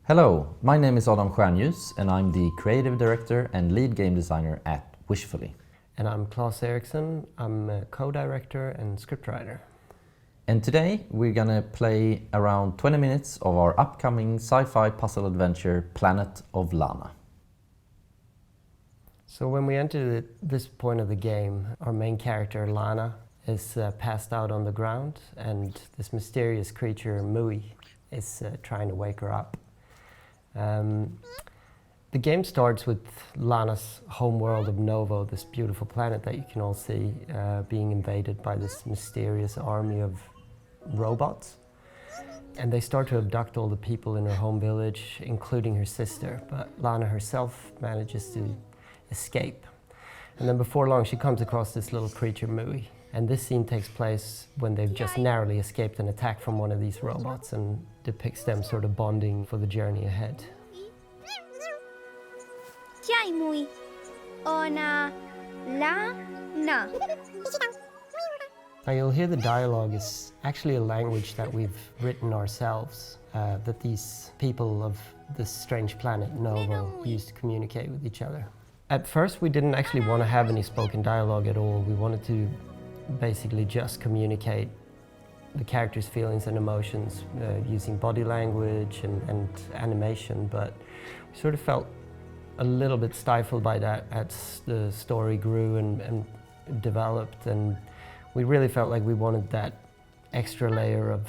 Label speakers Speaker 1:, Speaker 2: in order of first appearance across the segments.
Speaker 1: Hello, my name is Adam Stjernljus and I'm the creative director and lead game designer at Wishfully.
Speaker 2: And I'm Klas. I'm a co-director and scriptwriter.
Speaker 1: And today we're gonna play around 20 minutes of our upcoming sci-fi puzzle adventure Planet of Lana.
Speaker 2: So when we enter this point of the game, our main character Lana is passed out on the ground, and this mysterious creature Mui is trying to wake her up. The game starts with Lana's homeworld of Novo, this beautiful planet that you can all see, being invaded by this mysterious army of robots. And they start to abduct all the people in her home village, including her sister, but Lana herself manages to escape. And then before long she comes across this little creature Mui. And this scene takes place when they've just narrowly escaped an attack from one of these robots and depicts them sort of bonding for the journey ahead.
Speaker 3: Chai mui, ona, la, na.
Speaker 2: Now you'll hear the dialogue is actually a language that we've written ourselves, that these people of this strange planet Novo use to communicate with each other. At first we didn't actually want to have any spoken dialogue at all. We wanted to basically just communicate the characters' feelings and emotions using body language and animation, but we sort of felt a little bit stifled by that as the story grew and developed, and we really felt like we wanted that extra layer of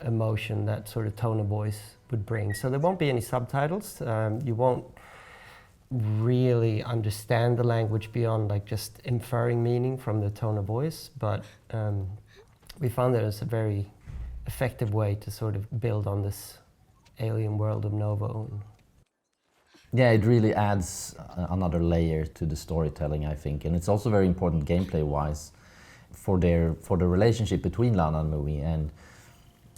Speaker 2: emotion that sort of tone of voice would bring. So there won't be any subtitles. You won't really understand the language beyond like just inferring meaning from the tone of voice, but we found that it's a very effective way to sort of build on this alien world of Novo.
Speaker 1: Yeah, it really adds another layer to the storytelling, I think, and it's also very important gameplay-wise for the relationship between Lana and Mui. And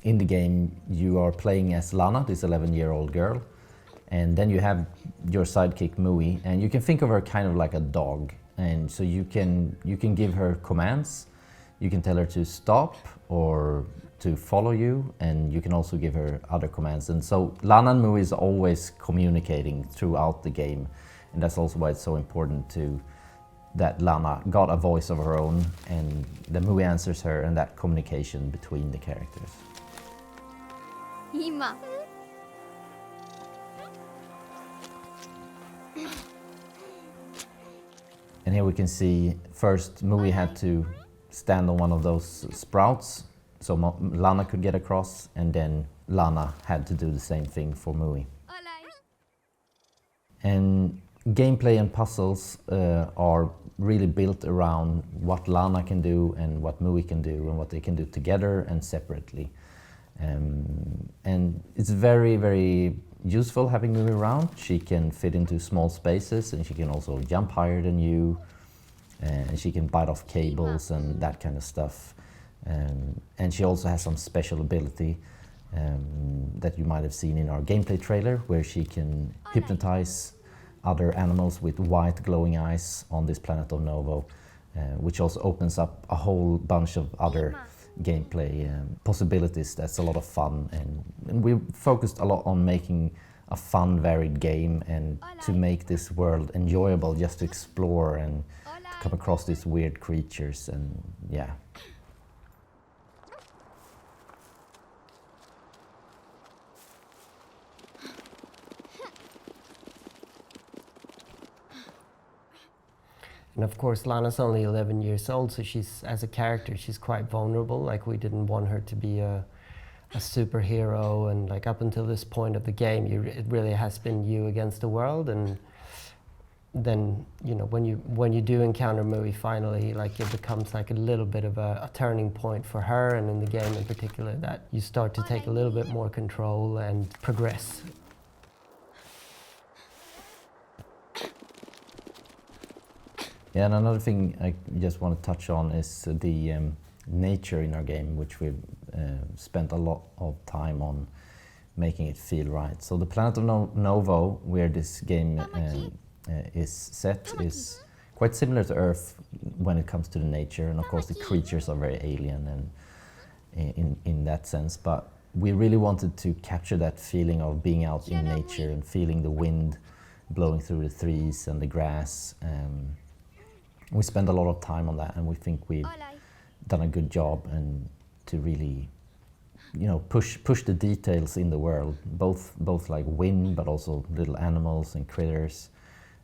Speaker 1: in the game you are playing as Lana, this 11-year-old girl, and then you have your sidekick Mui, and you can think of her kind of like a dog, and so you can give her commands. You can tell her to stop or to follow you, and you can also give her other commands. And so Lana and Mui is always communicating throughout the game, and that's also why it's so important that Lana got a voice of her own and the Mui answers her, and that communication between the characters.
Speaker 3: Hima.
Speaker 1: And here we can see first Mui had to stand on one of those sprouts so Lana could get across, and then Lana had to do the same thing for Mui. And gameplay and puzzles are really built around what Lana can do and what Mui can do and what they can do together and separately. And it's very, very useful having Mui around. She can fit into small spaces, and she can also jump higher than you, and she can bite off cables and that kind of stuff. And she also has some special ability that you might have seen in our gameplay trailer, where she can hypnotize other animals with white glowing eyes on this planet of Novo, which also opens up a whole bunch of other gameplay possibilities. That's a lot of fun, and we focused a lot on making a fun, varied game, and to make this world enjoyable just to explore and to come across these weird creatures, and yeah.
Speaker 2: And of course, Lana's only 11 years old, so she's, as a character, she's quite vulnerable. Like, we didn't want her to be a superhero, and like up until this point of the game, it really has been you against the world. And then, you know, when you do encounter Mui finally, like it becomes like a little bit of a turning point for her, and in the game in particular, that you start to take a little bit more control and progress.
Speaker 1: Yeah, and another thing I just want to touch on is the nature in our game, which we've spent a lot of time on making it feel right. So the planet of Novo, where this game is set, is quite similar to Earth when it comes to the nature, and of course the creatures are very alien and in that sense, but we really wanted to capture that feeling of being out in nature and feeling the wind blowing through the trees and the grass. We spent a lot of time on that, and we think we've done a good job and to really, push the details in the world, both like wind, but also little animals and critters,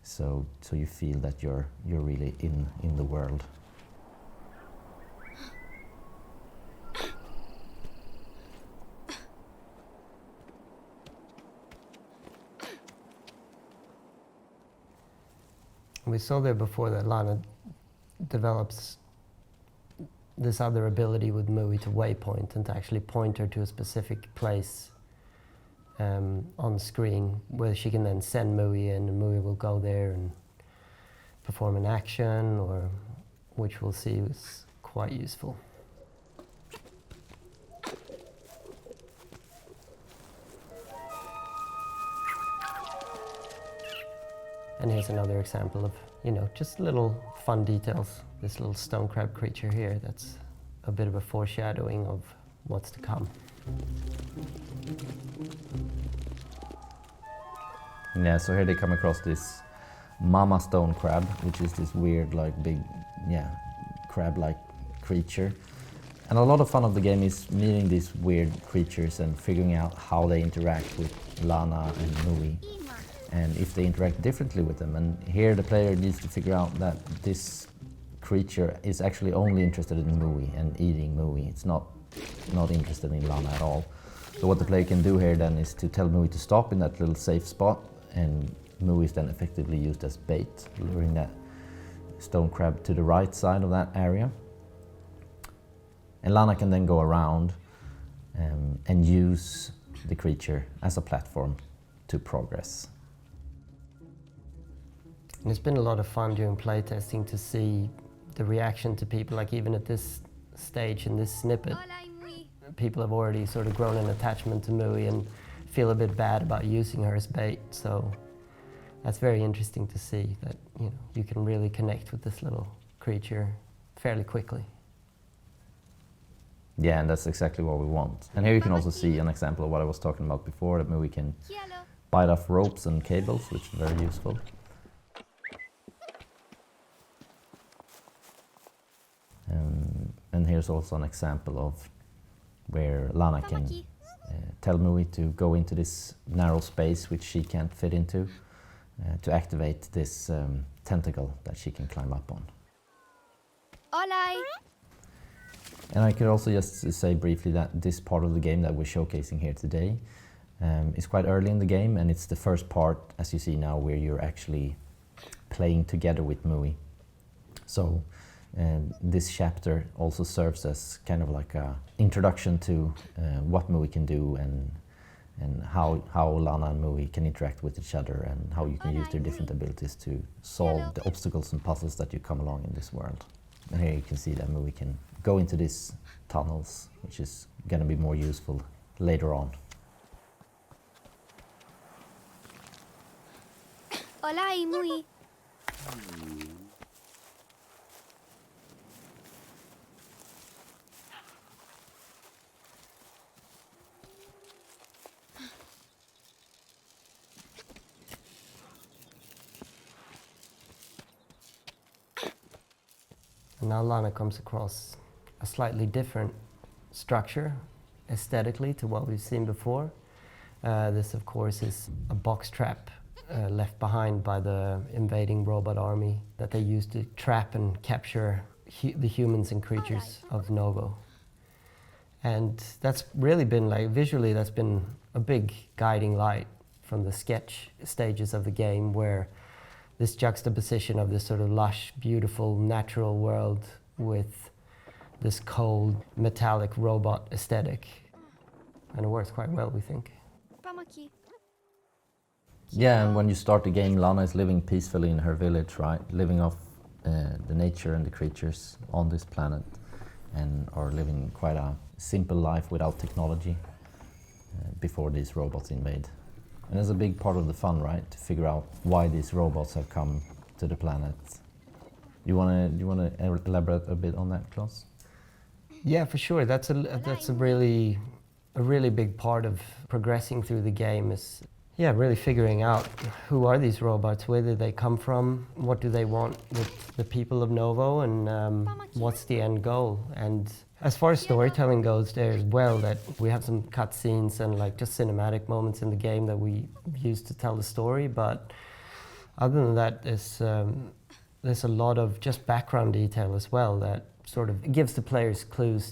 Speaker 1: so you feel that you're really in the world.
Speaker 2: We saw there before that Lana develops this other ability with Mui to waypoint and to actually point her to a specific place on screen, where she can then send Mui in, and Mui will go there and perform an action, or which we'll see is quite useful. And here's another example of, just little fun details. This little stone crab creature here, that's a bit of a foreshadowing of what's to come.
Speaker 1: Yeah, so here they come across this mama stone crab, which is this weird, like big, crab-like creature. And a lot of fun of the game is meeting these weird creatures and figuring out how they interact with Lana and Mui, and if they interact differently with them. And here the player needs to figure out that this creature is actually only interested in Mui and eating Mui. It's not interested in Lana at all. So what the player can do here then is to tell Mui to stop in that little safe spot, and Mui is then effectively used as bait, luring that stone crab to the right side of that area. And Lana can then go around and use the creature as a platform to progress.
Speaker 2: And it's been a lot of fun during playtesting to see the reaction to people, like even at this stage in this snippet, people have already sort of grown an attachment to Mui and feel a bit bad about using her as bait. So that's very interesting to see that you can really connect with this little creature fairly quickly.
Speaker 1: Yeah, and that's exactly what we want. And here you can also see an example of what I was talking about before, that Mui can bite off ropes and cables, which is very useful. And here's also an example of where Lana can tell Mui to go into this narrow space which she can't fit into, to activate this tentacle that she can climb up on. And I could also just say briefly that this part of the game that we're showcasing here today is quite early in the game, and it's the first part, as you see now, where you're actually playing together with Mui. So this chapter also serves as kind of like an introduction to what Mui can do, and how Lana and Mui can interact with each other, and how you can use their different abilities to solve the obstacles and puzzles that you come along in this world. And here you can see that Mui can go into these tunnels, which is going to be more useful later on.
Speaker 3: Hola, Mui.
Speaker 2: And now Lana comes across a slightly different structure aesthetically to what we've seen before. This, of course, is a box trap left behind by the invading robot army that they used to trap and capture the humans and creatures of Novo. And that's really been, like, visually, that's been a big guiding light from the sketch stages of the game, where this juxtaposition of this sort of lush, beautiful, natural world with this cold, metallic robot aesthetic. And it works quite well, we think.
Speaker 1: Yeah, and when you start the game, Lana is living peacefully in her village, right? Living off the nature and the creatures on this planet, and are living quite a simple life without technology before these robots invade. And it's a big part of the fun, right? To figure out why these robots have come to the planet. You wanna elaborate a bit on that, Klas?
Speaker 2: Yeah, for sure. That's a really a really big part of progressing through the game is really figuring out who are these robots, where did they come from, what do they want with the people of Novo, and what's the end goal. And as far as storytelling goes there as well, that we have some cutscenes and like just cinematic moments in the game that we use to tell the story, but other than that, there's a lot of just background detail as well that sort of gives the players clues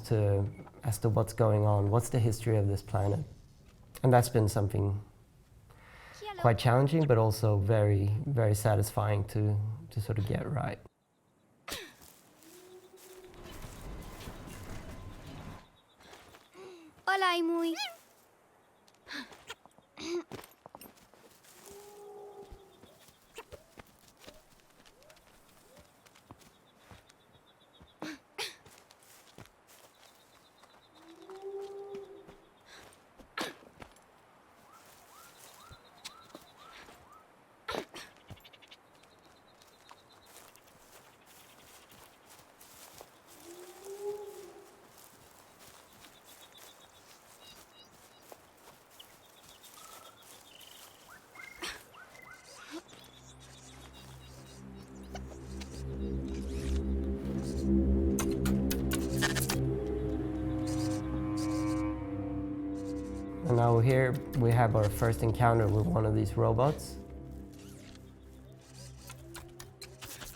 Speaker 2: as to what's going on, what's the history of this planet. And that's been something quite challenging, but also very, very satisfying to sort of get right.
Speaker 3: Hola, Imui.
Speaker 2: And now here we have our first encounter with one of these robots.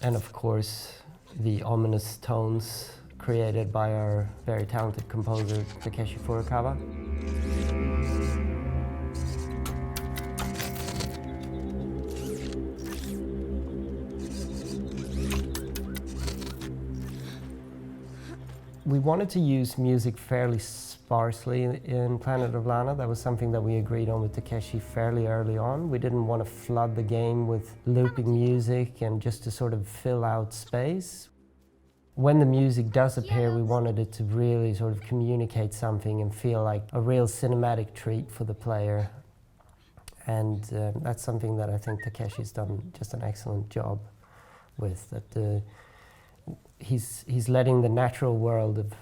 Speaker 2: And of course, the ominous tones created by our very talented composer, Takeshi Furukawa. We wanted to use music fairly sparsely in Planet of Lana. That was something that we agreed on with Takeshi fairly early on. We didn't want to flood the game with looping music and just to sort of fill out space. When the music does appear, we wanted it to really sort of communicate something and feel like a real cinematic treat for the player. And that's something that I think Takeshi's done just an excellent job with. That he's letting the natural world of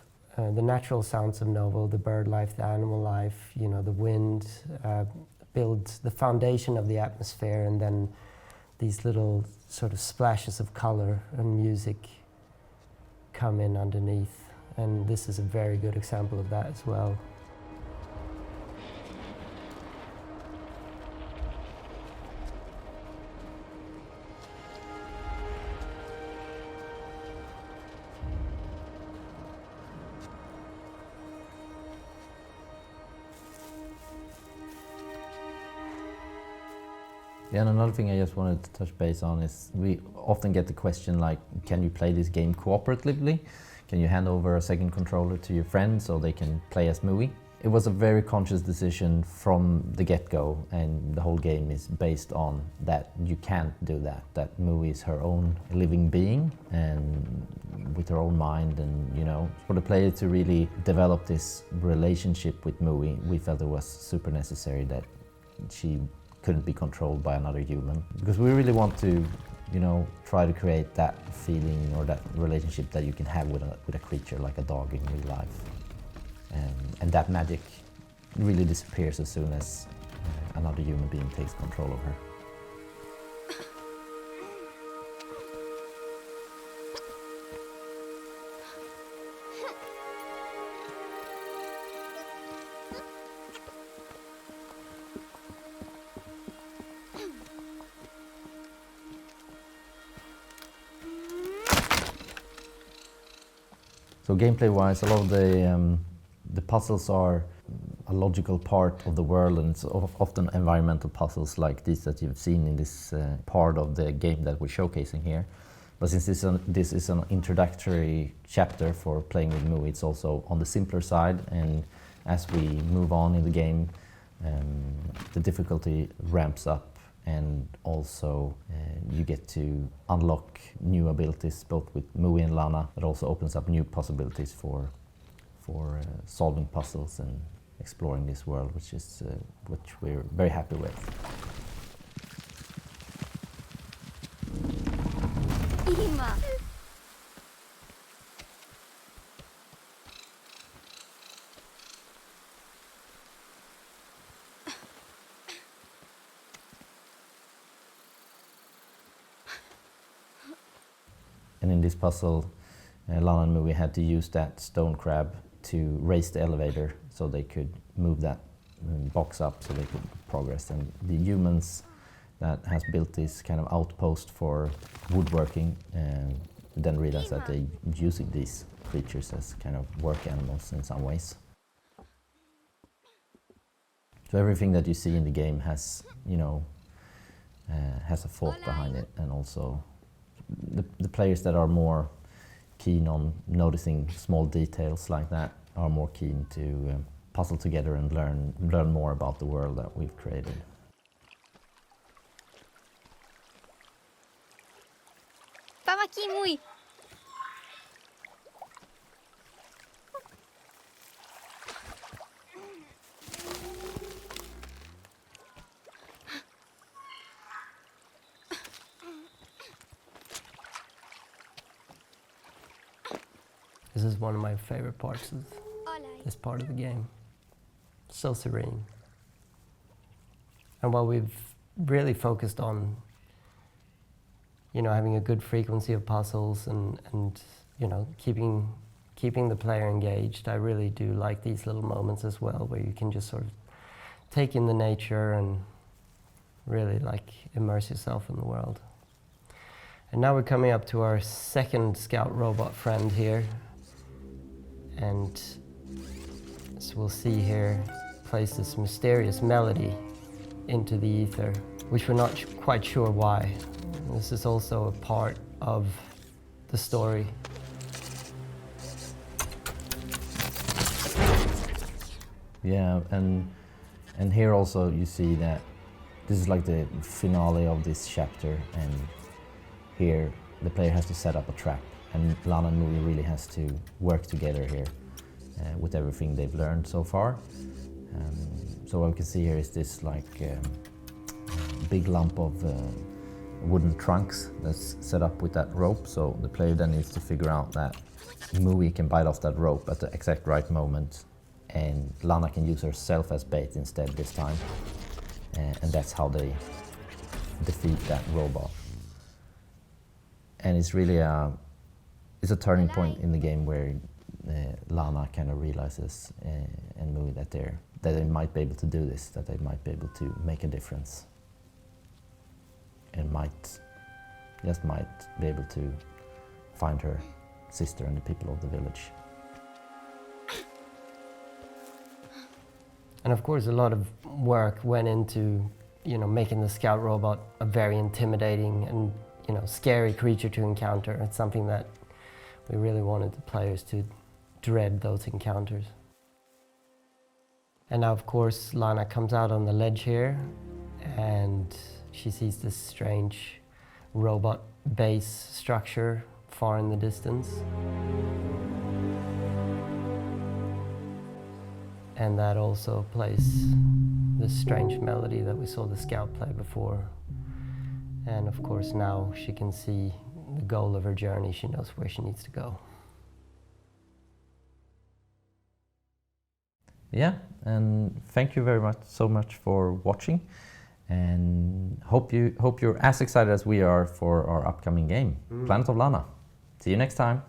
Speaker 2: the natural sounds of Novo, the bird life, the animal life, you know, the wind, build the foundation of the atmosphere, and then these little sort of splashes of color and music come in underneath. And this is a very good example of that as well.
Speaker 1: Yeah, and another thing I just wanted to touch base on is we often get the question like, can you play this game cooperatively? Can you hand over a second controller to your friend so they can play as Mui? It was a very conscious decision from the get-go, and the whole game is based on that you can't do that. That Mui is her own living being and with her own mind, and you know, for the player to really develop this relationship with Mui, we felt it was super necessary that she couldn't be controlled by another human, because we really want to, you know, try to create that feeling or that relationship that you can have with a creature like a dog in real life, and that magic really disappears as soon as another human being takes control of her. So gameplay-wise, a lot of the puzzles are a logical part of the world, and it's often environmental puzzles like these that you've seen in this part of the game that we're showcasing here. But since this is an introductory chapter for playing with Mui, it's also on the simpler side, and as we move on in the game, the difficulty ramps up, and also you get to unlock new abilities both with Mui and Lana. It also opens up new possibilities for solving puzzles and exploring this world, which we're very happy with.
Speaker 3: Ima.
Speaker 1: And in this puzzle, Lana and Mui had to use that stone crab to raise the elevator so they could move that box up so they could progress. And the humans that has built this kind of outpost for woodworking then realized that they're using these creatures as kind of work animals in some ways. So everything that you see in the game has, you know, has a thought behind it, and also the players that are more keen on noticing small details like that are more keen to puzzle together and learn more about the world that we've created.
Speaker 3: Pamaki-mui.
Speaker 2: This is one of my favorite parts of this part of the game. So serene. And while we've really focused on, you know, having a good frequency of puzzles and you know, keeping the player engaged, I really do like these little moments as well, where you can just sort of take in the nature and really like immerse yourself in the world. And now we're coming up to our second scout robot friend here. And as we'll see here, plays this mysterious melody into the ether, which we're not quite sure why. This is also a part of the story.
Speaker 1: Yeah, and here also you see that this is like the finale of this chapter, and here the player has to set up a trap, and Lana and Mui really has to work together here with everything they've learned so far. So what we can see here is this like big lump of wooden trunks that's set up with that rope, so the player then needs to figure out that Mui can bite off that rope at the exact right moment, and Lana can use herself as bait instead this time, and that's how they defeat that robot. And it's really it's a turning point in the game where Lana kind of realizes and Mui that they might be able to do this, that they might be able to make a difference, and might be able to find her sister and the people of the village.
Speaker 2: And of course, a lot of work went into, you know, making the scout robot a very intimidating and, you know, scary creature to encounter. It's something that we really wanted the players to dread those encounters. And now, of course, Lana comes out on the ledge here, and she sees this strange robot base structure far in the distance. And that also plays this strange melody that we saw the scout play before. And of course, now she can see the goal of her journey. She knows where she needs to go.
Speaker 1: Yeah, and thank you very much, so much for watching, and hope you're as excited as we are for our upcoming game, Planet of Lana. See you next time.